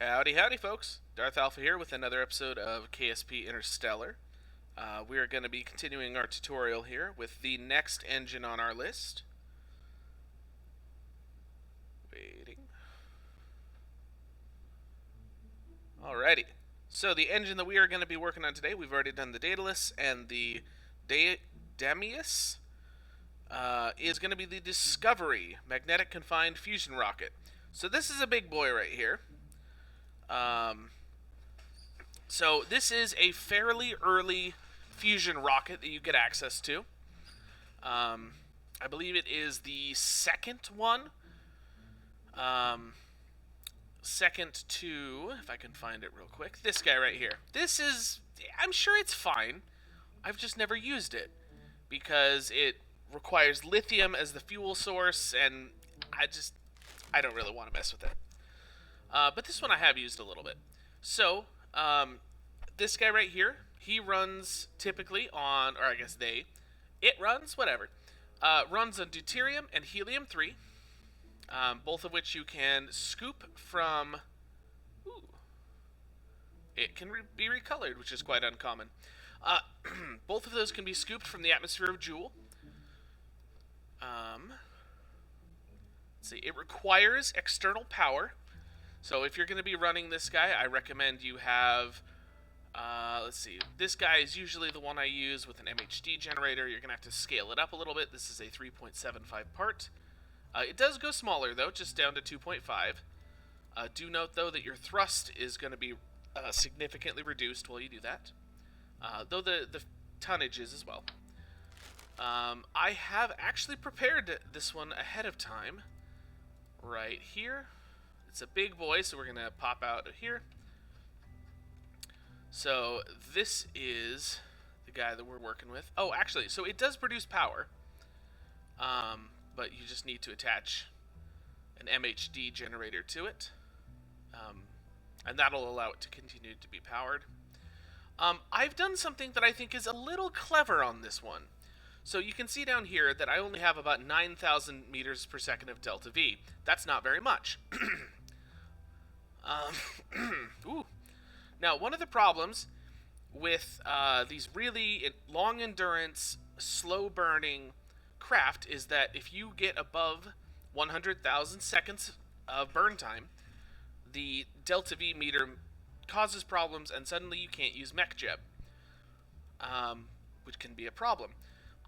Howdy, howdy, folks. Darth Alpha here with another episode of KSP Interstellar. We are going to be continuing our tutorial here with the next engine on our list. Waiting. Alrighty. So the engine that we are going to be working on today, we've already done the Daedalus and the Demeus, is going to be the Discovery Magnetic Confined Fusion Rocket. So this is a big boy right here. So this is a fairly early fusion rocket that you get access to. I believe it is the second one. Second to, if I can find it real quick, this guy right here. This is, I'm sure it's fine. I've just never used it because it requires lithium as the fuel source, and I don't really want to mess with it. But this one I have used a little bit. So, this guy right here, he runs typically on, or I guess it runs, whatever. Runs on deuterium and helium-3, both of which you can scoop from, it can be recolored, which is quite uncommon. Both of those can be scooped from the atmosphere of Jool. Let's see, it requires external power. So if you're going to be running this guy, I recommend you have, let's see, this guy is usually the one I use with an MHD generator. You're going to have to scale it up a little bit. This is a 3.75 part. It does go smaller, though, just down to 2.5. Do note, though, that your thrust is going to be significantly reduced while you do that, though the tonnage is as well. I have actually prepared this one ahead of time right here. It's a big boy, so we're going to pop out of here. So this is the guy that we're working with. Oh, actually, so it does produce power, but you just need to attach an MHD generator to it, and that'll allow it to continue to be powered. I've done something that I think is a little clever on this one. So you can see down here that I only have about 9,000 meters per second of delta V. That's not very much. Ooh. Now, one of the problems with these really long endurance, slow burning craft is that if you get above 100,000 seconds of burn time, the delta V meter causes problems, and suddenly you can't use MechJeb, which can be a problem.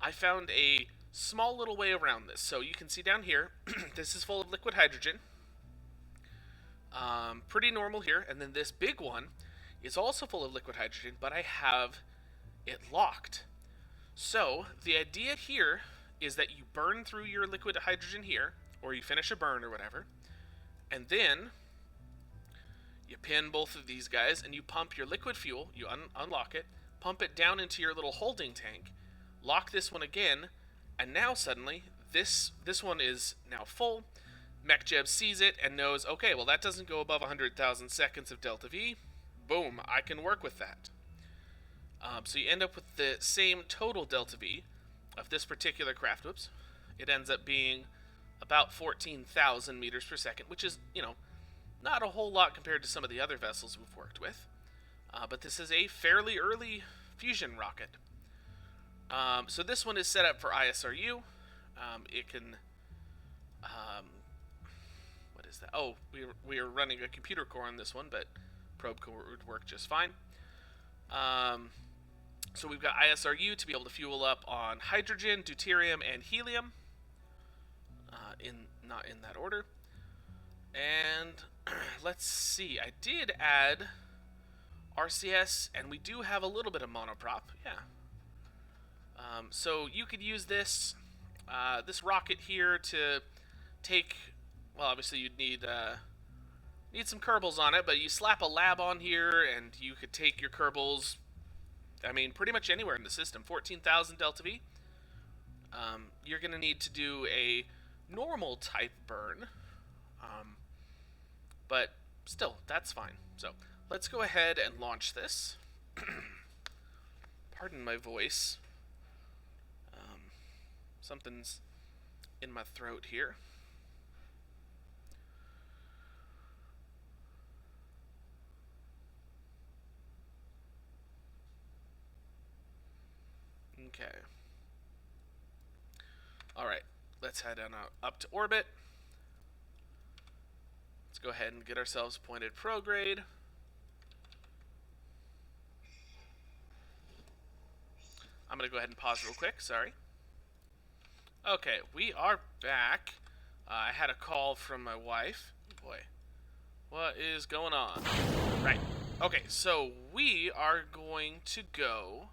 I found a small little way around this. So you can see down here, this is full of liquid hydrogen. Pretty normal here. And then this big one is also full of liquid hydrogen, but I have it locked. So the idea here is that you burn through your liquid hydrogen here, or you finish a burn or whatever, and then you pin both of these guys and you pump your liquid fuel, you unlock it, pump it down into your little holding tank, lock this one again, and now suddenly this one is now full. MechJeb sees it and knows, okay, well that doesn't go above 100,000 seconds of delta V. Boom, I can work with that. So you end up with the same total delta V of this particular craft. Whoops. It ends up being about 14,000 meters per second, which is, not a whole lot compared to some of the other vessels we've worked with. But this is a fairly early fusion rocket. So this one is set up for ISRU. It can, what is that? Oh, we are running a computer core on this one, but probe core would work just fine. So we've got ISRU to be able to fuel up on hydrogen, deuterium, and helium. Not in that order. And let's see, I did add RCS, and we do have a little bit of monoprop, yeah. So you could use this rocket here to take, well, obviously you'd need some Kerbals on it, but you slap a lab on here, and you could take your Kerbals, I mean, pretty much anywhere in the system. 14,000 delta V. You're going to need to do a normal type burn, but still, that's fine. So let's go ahead and launch this. Pardon my voice. Something's in my throat here. let's head on up to orbit. Let's go ahead and get ourselves pointed prograde. I'm going to go ahead and pause real quick, sorry. Okay, we are back. I had a call from my wife. Oh boy, what is going on? Right. Okay, so we are going to go...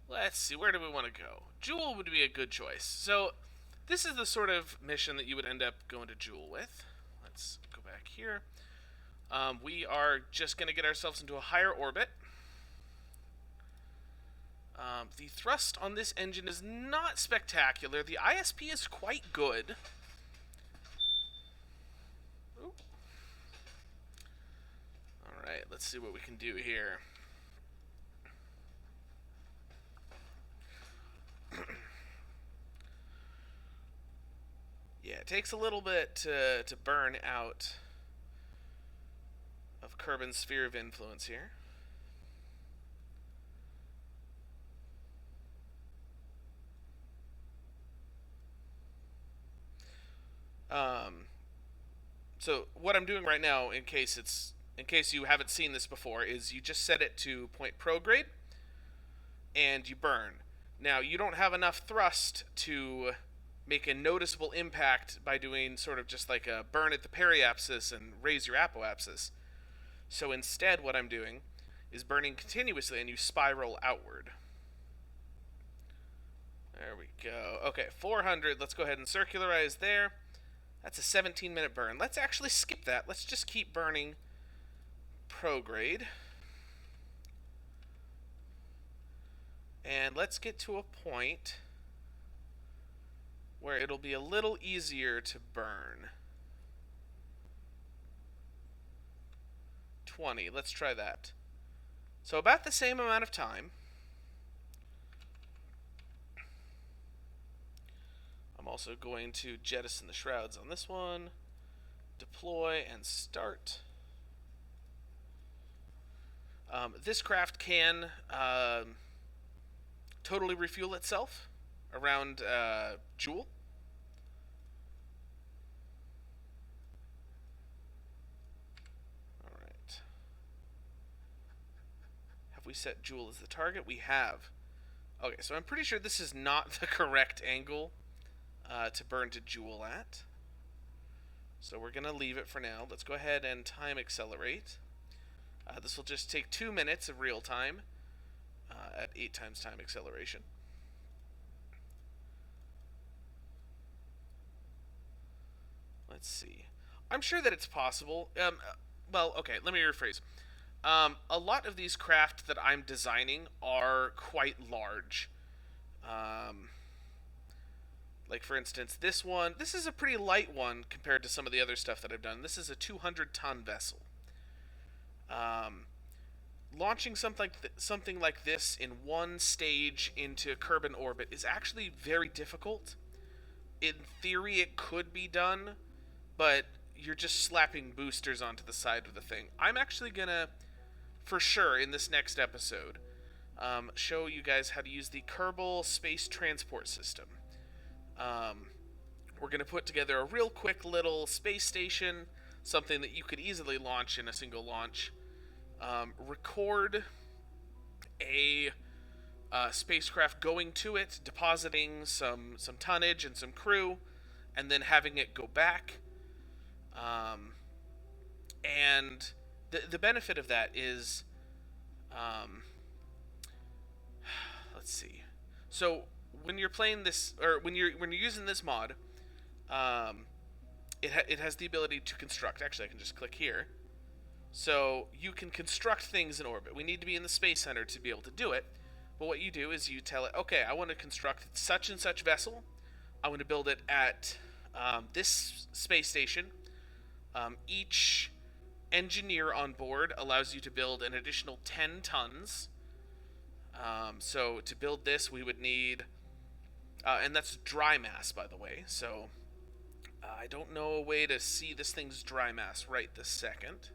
Let's see, where do we want to go? Jool would be a good choice. So, this is the sort of mission that you would end up going to Jool with. Let's go back here. We are just going to get ourselves into a higher orbit. The thrust on this engine is not spectacular. The ISP is quite good. Ooh. Alright, let's see what we can do here. Yeah, it takes a little bit to burn out of Kerbin's sphere of influence here. So what I'm doing right now, in case you haven't seen this before, is you just set it to point prograde, and you burn. Now, you don't have enough thrust to make a noticeable impact by doing sort of just like a burn at the periapsis and raise your apoapsis. So instead, what I'm doing is burning continuously, and you spiral outward. There we go. Okay, 400. Let's go ahead and circularize there. That's a 17-minute burn. Let's actually skip that. Let's just keep burning prograde. And let's get to a point where it'll be a little easier to burn. 20. Let's try that. So about the same amount of time. I'm also going to jettison the shrouds on this one. Deploy and start. This craft can totally refuel itself around Jool. Alright. Have we set Jool as the target? We have. Okay, so I'm pretty sure this is not the correct angle to burn to Jool at. So we're going to leave it for now. Let's go ahead and time accelerate. This will just take 2 minutes of real time at 8 times time acceleration. Let's see. I'm sure that it's possible. Well, okay, let me rephrase. A lot of these craft that I'm designing are quite large. Like, for instance, this one. This is a pretty light one compared to some of the other stuff that I've done. This is a 200-ton vessel. Launching something like this in one stage into Kerbin orbit is actually very difficult. In theory, it could be done, but you're just slapping boosters onto the side of the thing. I'm actually gonna, for sure, in this next episode, show you guys how to use the Kerbal space transport system. We're going to put together a real quick little space station, something that you could easily launch in a single launch. Record a spacecraft going to it, depositing some tonnage and some crew, and then having it go back. And the benefit of that is, let's see. So when you're playing this, or when you're using this mod, it has the ability to construct. Actually, I can just click here. So you can construct things in orbit. We need to be in the Space Center to be able to do it. But what you do is you tell it, okay, I want to construct such and such vessel. I want to build it at this space station. Each engineer on board allows you to build an additional 10 tons. So to build this, we would need... and that's dry mass, by the way. So I don't know a way to see this thing's dry mass right this second.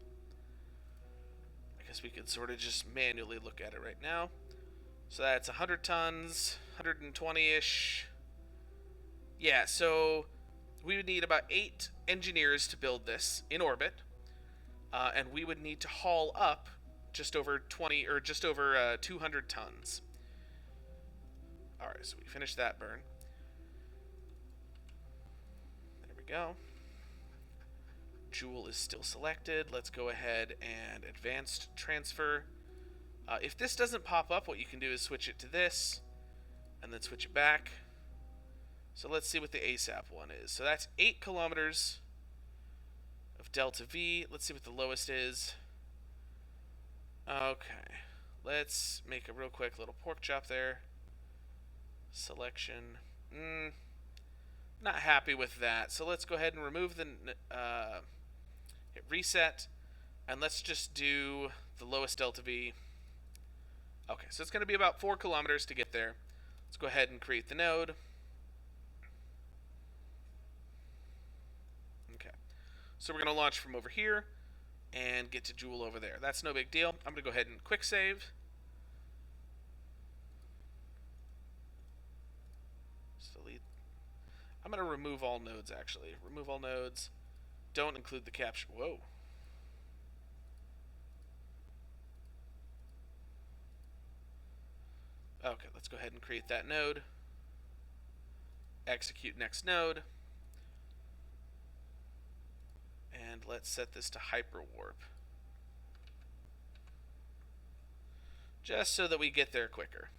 I guess we could sort of just manually look at it right now. So that's 100 tons, 120-ish. Yeah, so we would need about 8 engineers to build this in orbit, and we would need to haul up just over 20 or just over 200 tons. All right, so we finished that burn. There we go. Jool is still selected. Let's go ahead and advanced transfer. If this doesn't pop up, what you can do is switch it to this, and then switch it back. So let's see what the ASAP one is. So that's 8 kilometers of delta V. Let's see what the lowest is. Okay. Let's make a real quick little pork chop there. Selection. Not happy with that. So let's go ahead and remove the hit reset, and let's just do the lowest delta V. Okay, so it's going to be about 4 kilometers to get there. Let's go ahead and create the node. Okay, so we're going to launch from over here and get to Jool over there. That's no big deal. I'm going to go ahead and quick save. Delete. I'm going to remove all nodes, actually. Remove all nodes. Don't include the capture. Whoa. Okay, let's go ahead and create that node. Execute next node. And let's set this to hyperwarp. Just so that we get there quicker.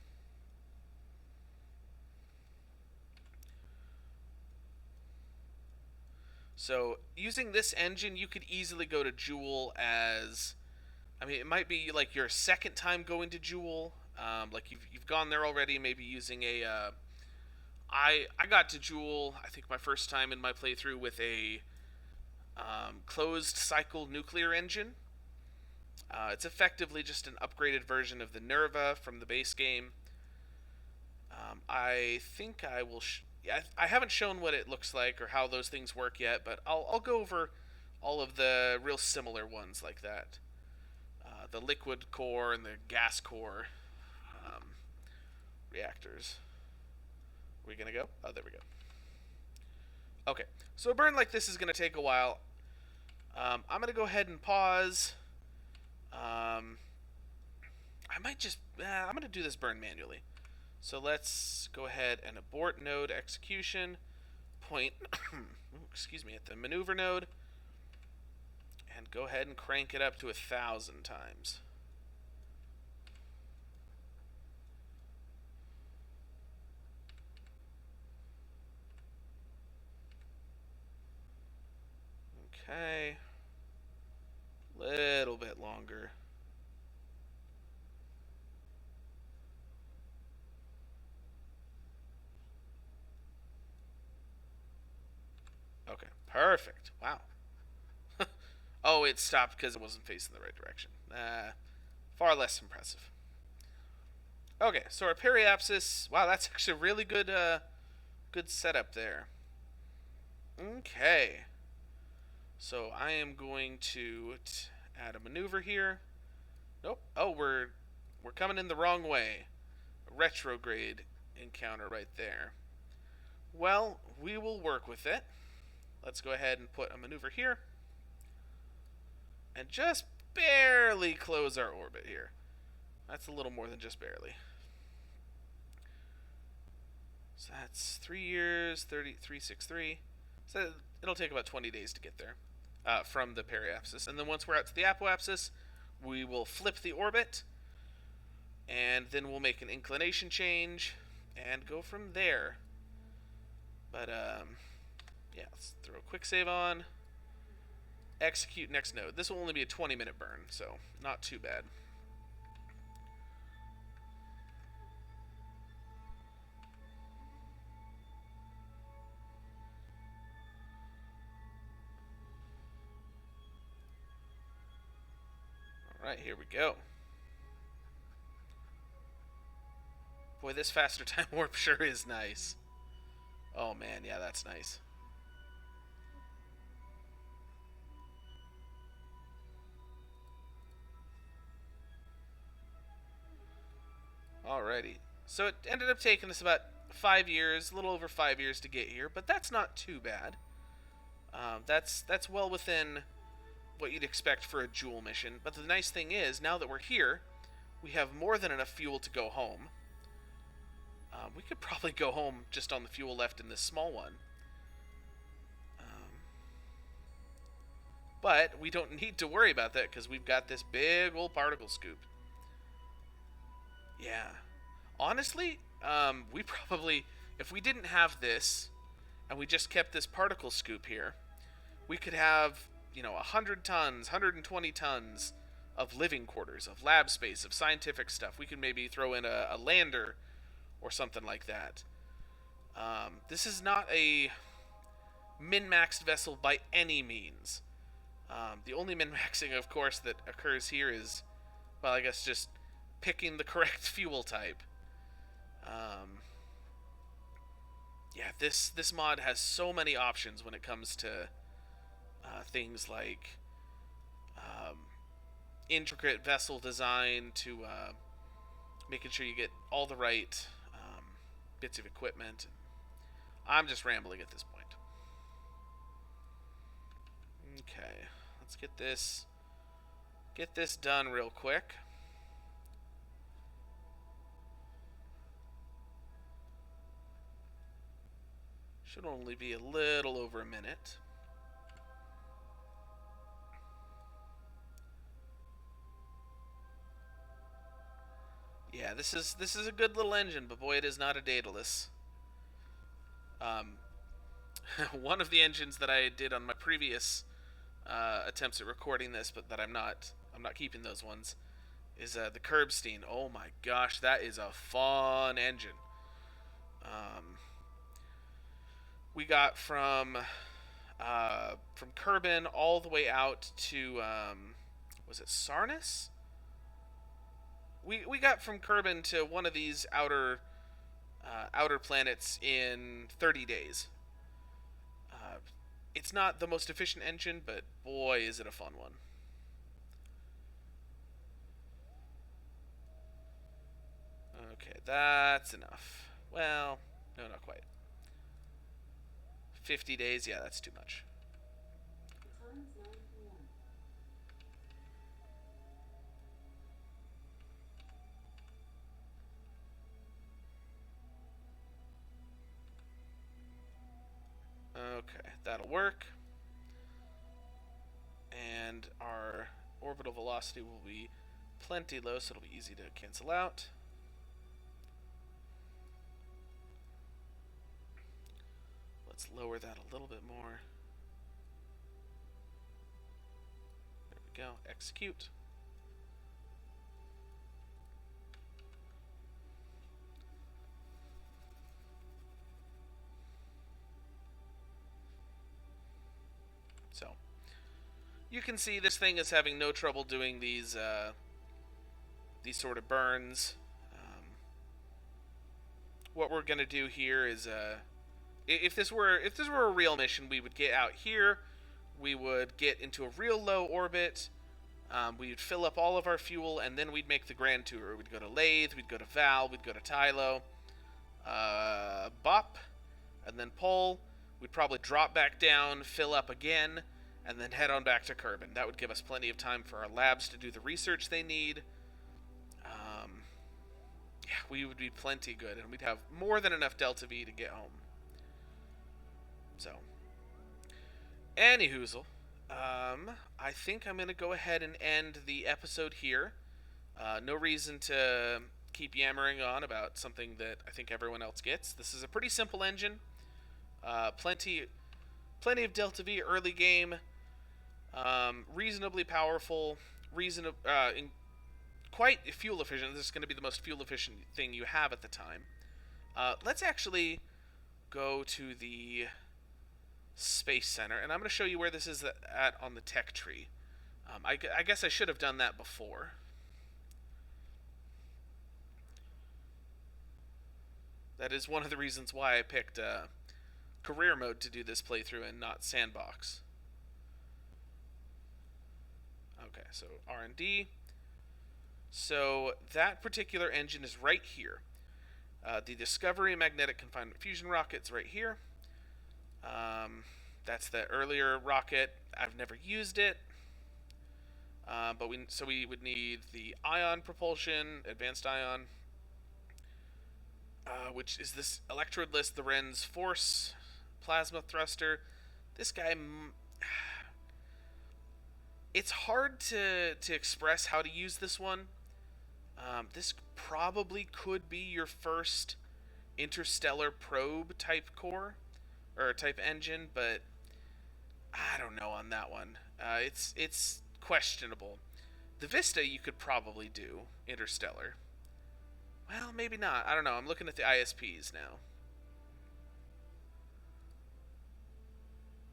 So using this engine, you could easily go to Jool as, I mean, it might be like your second time going to Jool. Like you've gone there already, maybe using a. I got to Jool, I think my first time in my playthrough with a closed cycle nuclear engine. It's effectively just an upgraded version of the Nerva from the base game. I think I will. I haven't shown what it looks like or how those things work yet, but I'll go over all of the real similar ones like that. The liquid core and the gas core reactors. Are we gonna go? Oh, there we go. Okay, so a burn like this is gonna take a while. I'm gonna go ahead and pause. I might just. I'm gonna do this burn manually. So let's go ahead and abort node execution. Point. Excuse me, at the maneuver node, and go ahead and crank it up to 1,000 times. Okay. Little bit longer. Okay, perfect. Wow. Oh, it stopped because it wasn't facing the right direction. Far less impressive. Okay, so our periapsis. Wow, that's actually a really good, good setup there. Okay. So I am going to add a maneuver here. Nope. Oh, we're coming in the wrong way. A retrograde encounter right there. Well, we will work with it. Let's go ahead and put a maneuver here. And just barely close our orbit here. That's a little more than just barely. So that's 3 years, 363. So it'll take about 20 days to get there from the periapsis. And then once we're out to the apoapsis, we will flip the orbit. And then we'll make an inclination change and go from there. But, yeah, let's throw a quick save on. Execute next node. This will only be a 20-minute burn, so not too bad. Alright, here we go. Boy, this faster time warp sure is nice. Oh man, yeah, that's nice. Alrighty. So it ended up taking us about 5 years, a little over 5 years to get here, but that's not too bad. That's well within what you'd expect for a Jool mission. But the nice thing is, now that we're here, we have more than enough fuel to go home. We could probably go home just on the fuel left in this small one. But we don't need to worry about that because we've got this big old particle scoop. Yeah. Honestly, we probably, if we didn't have this, and we just kept this particle scoop here, we could have, 100 tons, 120 tons of living quarters, of lab space, of scientific stuff. We could maybe throw in a lander or something like that. This is not a min-maxed vessel by any means. The only min-maxing, of course, that occurs here is, well, I guess just picking the correct fuel type. Yeah, this mod has so many options when it comes to things like intricate vessel design to making sure you get all the right bits of equipment. I'm just rambling at this point. Okay, let's get this done real quick. Should only be a little over a minute. Yeah, this is a good little engine, but boy, it is not a Daedalus. One of the engines that I did on my previous attempts at recording this, but that I'm not keeping those ones, is the Kerbstein. Oh my gosh, that is a fun engine. We got from Kerbin all the way out to was it Sarnis? We got from Kerbin to one of these outer planets in 30 days. It's not the most efficient engine, but boy, is it a fun one. Okay, that's enough. Well, no, not quite. 50 days, yeah, that's too much. The time is 9 p.m. Okay, that'll work. And our orbital velocity will be plenty low, so it'll be easy to cancel out. Let's lower that a little bit more. There we go. Execute. So, you can see this thing is having no trouble doing these sort of burns. What we're gonna do here is if this were a real mission, we would get out here, we would get into a real low orbit, we'd fill up all of our fuel, and then we'd make the Grand Tour. We'd go to Laythe, we'd go to Val, we'd go to Tylo, Bop, and then Pol. We'd probably drop back down, fill up again, and then head on back to Kerbin. That would give us plenty of time for our labs to do the research they need. Yeah, we would be plenty good, and we'd have more than enough Delta V to get home. So, anyhoozle, I think I'm going to go ahead and end the episode here. No reason to keep yammering on about something that I think everyone else gets. This is a pretty simple engine. Plenty of Delta V early game. Reasonably powerful. Quite fuel efficient. This is going to be the most fuel efficient thing you have at the time. Let's actually go to the Space Center, and I'm going to show you where this is at on the tech tree. I guess I should have done that before. That is one of the reasons why I picked career mode to do this playthrough and not sandbox. Okay, so R&D. So that particular engine is right here. The Discovery Magnetic Confinement Fusion rocket's right here. That's the earlier rocket. I've never used it. But we would need the ion propulsion, advanced ion, which is this electrodeless Lorenz force plasma thruster. This guy, it's hard to express how to use this one. This probably could be your first interstellar probe type core or type engine, but I don't know on that one. It's questionable. The Vista you could probably do interstellar. Well, maybe not. I don't know. I'm looking at the ISPs now.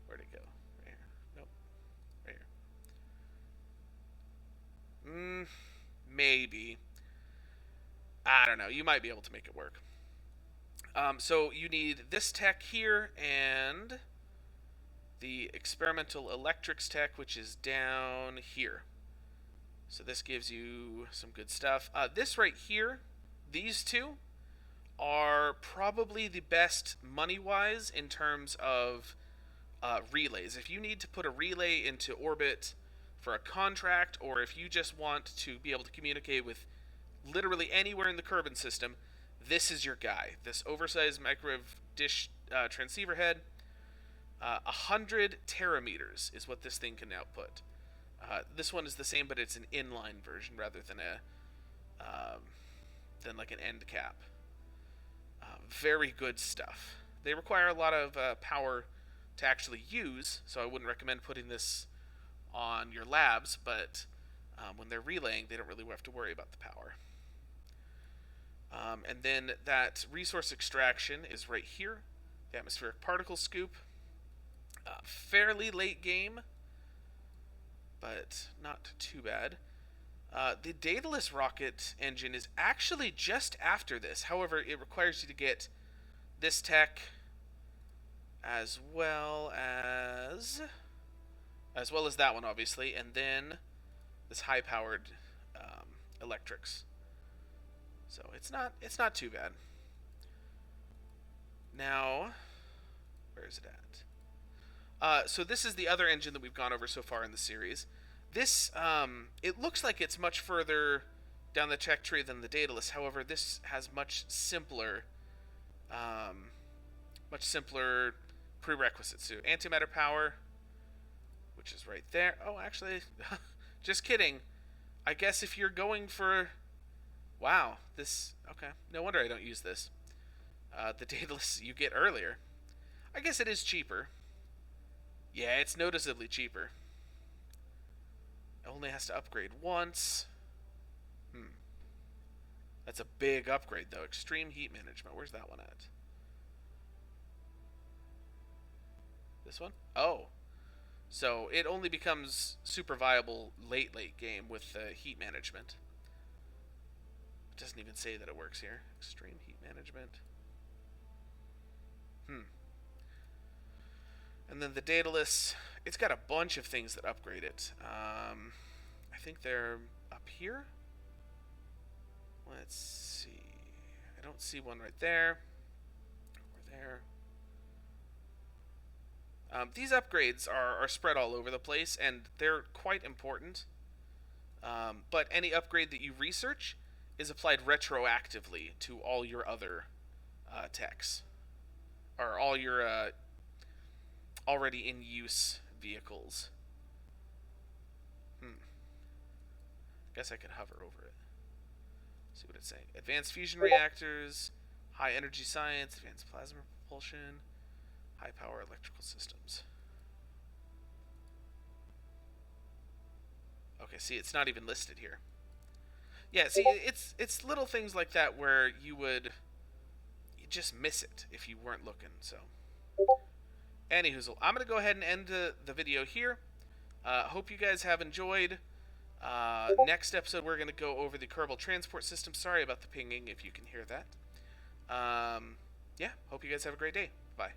Where'd it go? Right here. Nope. Right here. Maybe. I don't know. You might be able to make it work. So you need this tech here and the experimental electrics tech, which is down here. So this gives you some good stuff. This right here, these two, are probably the best money-wise in terms of relays. If you need to put a relay into orbit for a contract, or if you just want to be able to communicate with literally anywhere in the Kerbal system, this is your guy. This oversized microwave dish transceiver head. 100 terameters is what this thing can output. This one is the same, but it's an inline version rather than like an end cap. Very good stuff. They require a lot of power to actually use, so I wouldn't recommend putting this on your labs, but when they're relaying, they don't really have to worry about the power. And then that resource extraction is right here. The atmospheric particle scoop. Fairly late game, but not too bad. The Daedalus rocket engine is actually just after this. However, it requires you to get this tech as well as that one, obviously, and then this high-powered electrics. So it's not too bad. Now, where is it at? So this is the other engine that we've gone over so far in the series. This, it looks like it's much further down the tech tree than the Daedalus. However, this has much simpler prerequisites. So antimatter power, which is right there. Oh, actually, just kidding. I guess if you're going for, wow, this, okay. No wonder I don't use this. The Daedalus you get earlier. I guess it is cheaper. Yeah, it's noticeably cheaper. It only has to upgrade once. That's a big upgrade, though. Extreme heat management. Where's that one at? This one? Oh. So it only becomes super viable late game with heat management. It doesn't even say that it works here. Extreme heat management. And then the Daedalus, it's got a bunch of things that upgrade it. I think they're up here. Let's see. I don't see one right there. Or there. These upgrades are spread all over the place, and they're quite important. But any upgrade that you research is applied retroactively to all your other techs. Or all your already in use vehicles. Guess I could hover over it. See what it's saying. Advanced fusion reactors, high energy science, advanced plasma propulsion, high power electrical systems. Okay, see, it's not even listed here. Yeah, see, it's little things like that where you just miss it if you weren't looking. So, anywhoozle, I'm gonna go ahead and end the video here. Hope you guys have enjoyed. Next episode, we're gonna go over the Kerbal transport system. Sorry about the pinging, if you can hear that. Yeah, hope you guys have a great day. Bye.